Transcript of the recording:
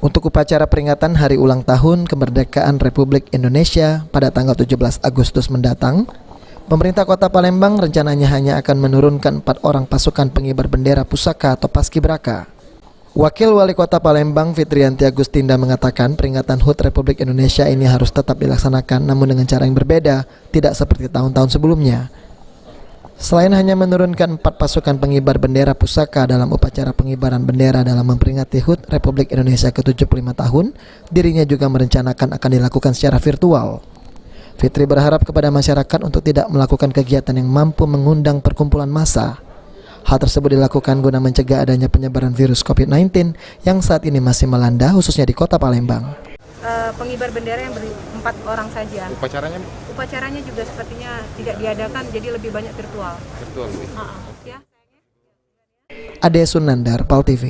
Untuk upacara peringatan Hari Ulang Tahun Kemerdekaan Republik Indonesia pada tanggal 17 Agustus mendatang, pemerintah Kota Palembang rencananya hanya akan menurunkan 4 orang pasukan pengibar bendera pusaka atau paskibraka. Wakil Wali Kota Palembang Fitriyanti Agustinda mengatakan peringatan HUT Republik Indonesia ini harus tetap dilaksanakan namun dengan cara yang berbeda, tidak seperti tahun-tahun sebelumnya. Selain hanya menurunkan 4 pasukan pengibar bendera pusaka dalam upacara pengibaran bendera dalam memperingati HUT Republik Indonesia ke-75 tahun, dirinya juga merencanakan akan dilakukan secara virtual. Fitri berharap kepada masyarakat untuk tidak melakukan kegiatan yang mampu mengundang perkumpulan massa. Hal tersebut dilakukan guna mencegah adanya penyebaran virus COVID-19 yang saat ini masih melanda khususnya di Kota Palembang. Pengibar bendera yang 4 orang saja. Upacaranya juga sepertinya tidak diadakan, jadi lebih banyak virtual. Ade Sunandar, PAL TV.